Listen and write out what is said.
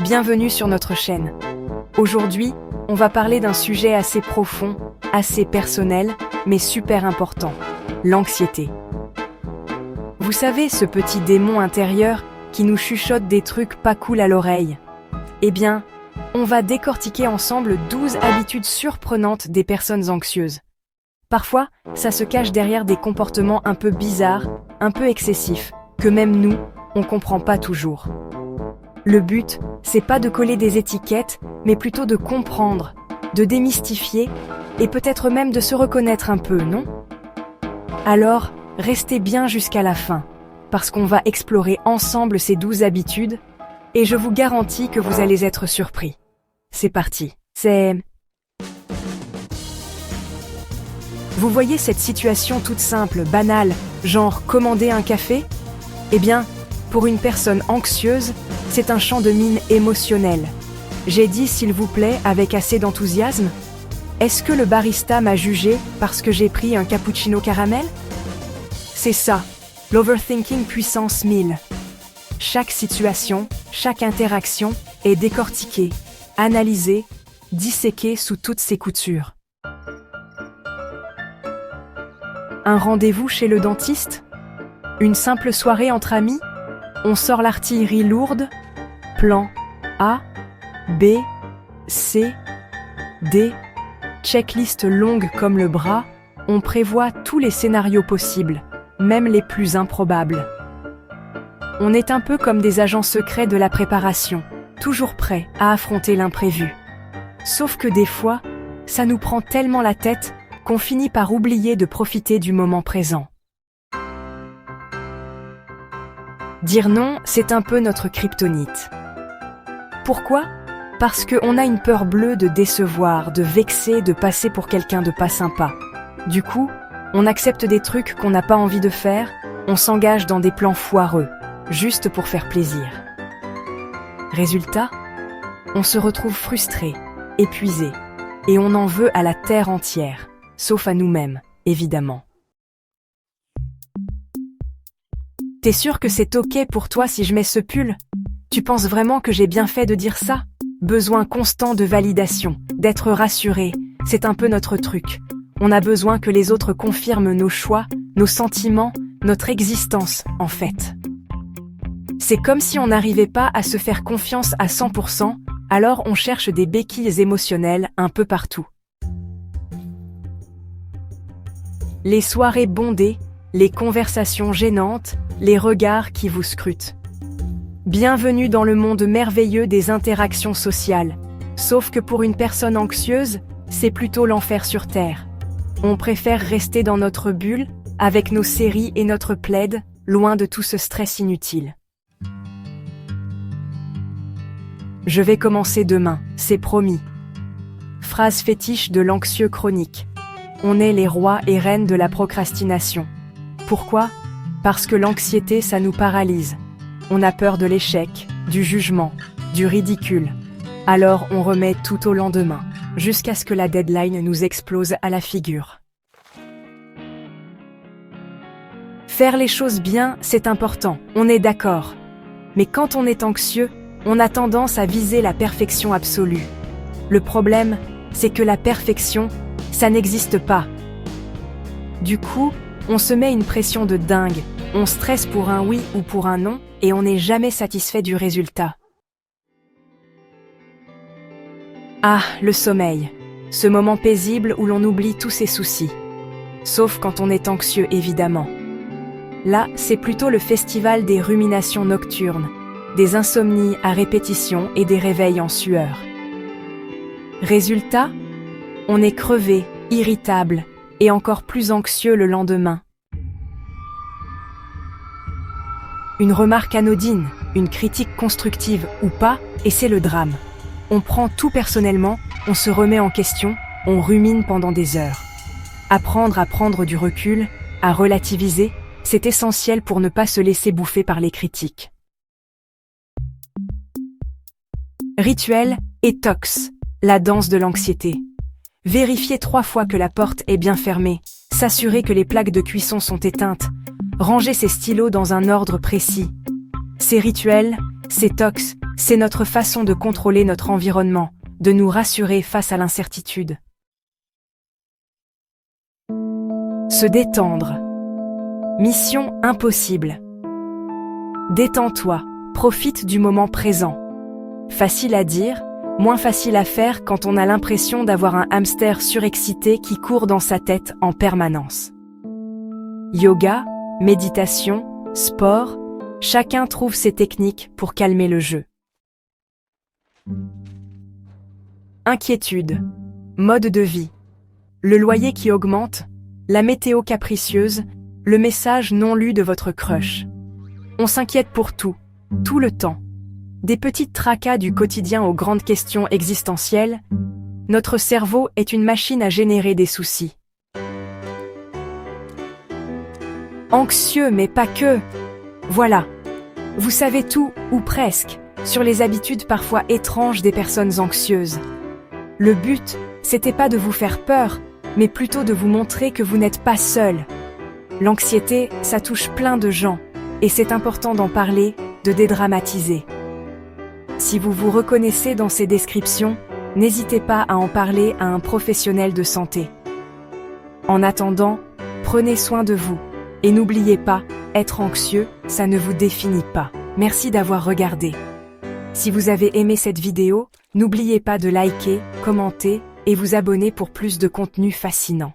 bienvenue sur notre chaîne. Aujourd'hui, on va parler d'un sujet assez profond, assez personnel, mais super important, l'anxiété. Vous savez, ce petit démon intérieur qui nous chuchote des trucs pas cool à l'oreille. Eh bien, on va décortiquer ensemble 12 habitudes surprenantes des personnes anxieuses. Parfois, ça se cache derrière des comportements un peu bizarres, un peu excessifs, que même nous, on comprend pas toujours. Le but, c'est pas de coller des étiquettes, mais plutôt de comprendre, de démystifier, et peut-être même de se reconnaître un peu, non? Alors, restez bien jusqu'à la fin, parce qu'on va explorer ensemble ces 12 habitudes, et je vous garantis que vous allez être surpris. C'est parti. Vous voyez cette situation toute simple, banale, genre commander un café? Eh bien, pour une personne anxieuse, c'est un chant de mine émotionnel. J'ai dit s'il vous plaît avec assez d'enthousiasme? Est-ce que le barista m'a jugé parce que j'ai pris un cappuccino caramel? C'est ça, l'overthinking puissance 1000. Chaque situation, chaque interaction est décortiquée, analysée, disséquée sous toutes ses coutures. Un rendez-vous chez le dentiste? Une simple soirée entre amis? On sort l'artillerie lourde? Plan A, B, C, D, checklist longue comme le bras, on prévoit tous les scénarios possibles, même les plus improbables. On est un peu comme des agents secrets de la préparation, toujours prêts à affronter l'imprévu. Sauf que des fois, ça nous prend tellement la tête qu'on finit par oublier de profiter du moment présent. Dire non, c'est un peu notre kryptonite. Pourquoi? Parce qu'on a une peur bleue de décevoir, de vexer, de passer pour quelqu'un de pas sympa. Du coup, on accepte des trucs qu'on n'a pas envie de faire, on s'engage dans des plans foireux, juste pour faire plaisir. Résultat, on se retrouve frustré, épuisé, et on en veut à la terre entière, sauf à nous-mêmes, évidemment. T'es sûr que c'est ok pour toi si je mets ce pull? Tu penses vraiment que j'ai bien fait de dire ça? Besoin constant de validation, d'être rassuré, c'est un peu notre truc. On a besoin que les autres confirment nos choix, nos sentiments, notre existence, en fait. C'est comme si on n'arrivait pas à se faire confiance à 100%, alors on cherche des béquilles émotionnelles un peu partout. Les soirées bondées, les conversations gênantes, les regards qui vous scrutent. Bienvenue dans le monde merveilleux des interactions sociales. Sauf que pour une personne anxieuse, c'est plutôt l'enfer sur Terre. On préfère rester dans notre bulle, avec nos séries et notre plaid, loin de tout ce stress inutile. Je vais commencer demain, c'est promis. Phrase fétiche de l'anxieux chronique. On est les rois et reines de la procrastination. Pourquoi? Parce que l'anxiété, ça nous paralyse. On a peur de l'échec, du jugement, du ridicule. Alors on remet tout au lendemain, jusqu'à ce que la deadline nous explose à la figure. Faire les choses bien, c'est important, on est d'accord. Mais quand on est anxieux, on a tendance à viser la perfection absolue. Le problème, c'est que la perfection, ça n'existe pas. Du coup, on se met une pression de dingue, on stresse pour un oui ou pour un non, et on n'est jamais satisfait du résultat. Ah, le sommeil. Ce moment paisible où l'on oublie tous ses soucis. Sauf quand on est anxieux, évidemment. Là, c'est plutôt le festival des ruminations nocturnes, des insomnies à répétition et des réveils en sueur. Résultat, on est crevé, irritable, et encore plus anxieux le lendemain. Une remarque anodine, une critique constructive ou pas, et c'est le drame. On prend tout personnellement, on se remet en question, on rumine pendant des heures. Apprendre à prendre du recul, à relativiser, c'est essentiel pour ne pas se laisser bouffer par les critiques. Rituel et tox, la danse de l'anxiété. Vérifiez 3 fois que la porte est bien fermée, s'assurer que les plaques de cuisson sont éteintes, ranger ses stylos dans un ordre précis. Ces rituels, ces tox, C'est notre façon de contrôler notre environnement, de nous rassurer face à l'incertitude. Se détendre. Mission impossible. Détends-toi, profite du moment présent. Facile à dire, moins facile à faire quand on a l'impression d'avoir un hamster surexcité qui court dans sa tête en permanence. Yoga, méditation, sport, chacun trouve ses techniques pour calmer le jeu. Inquiétude. Mode de vie. Le loyer qui augmente, la météo capricieuse, le message non lu de votre crush. On s'inquiète pour tout le temps. Des petites tracas du quotidien aux grandes questions existentielles, notre cerveau est une machine à générer des soucis. Anxieux, mais pas que. Voilà. Vous savez tout, ou presque, sur les habitudes parfois étranges des personnes anxieuses. Le but, c'était pas de vous faire peur, mais plutôt de vous montrer que vous n'êtes pas seul. L'anxiété, ça touche plein de gens, et c'est important d'en parler, de dédramatiser. Si vous vous reconnaissez dans ces descriptions, n'hésitez pas à en parler à un professionnel de santé. En attendant, prenez soin de vous. Et n'oubliez pas, être anxieux, ça ne vous définit pas. Merci d'avoir regardé. Si vous avez aimé cette vidéo, n'oubliez pas de liker, commenter et vous abonner pour plus de contenu fascinant.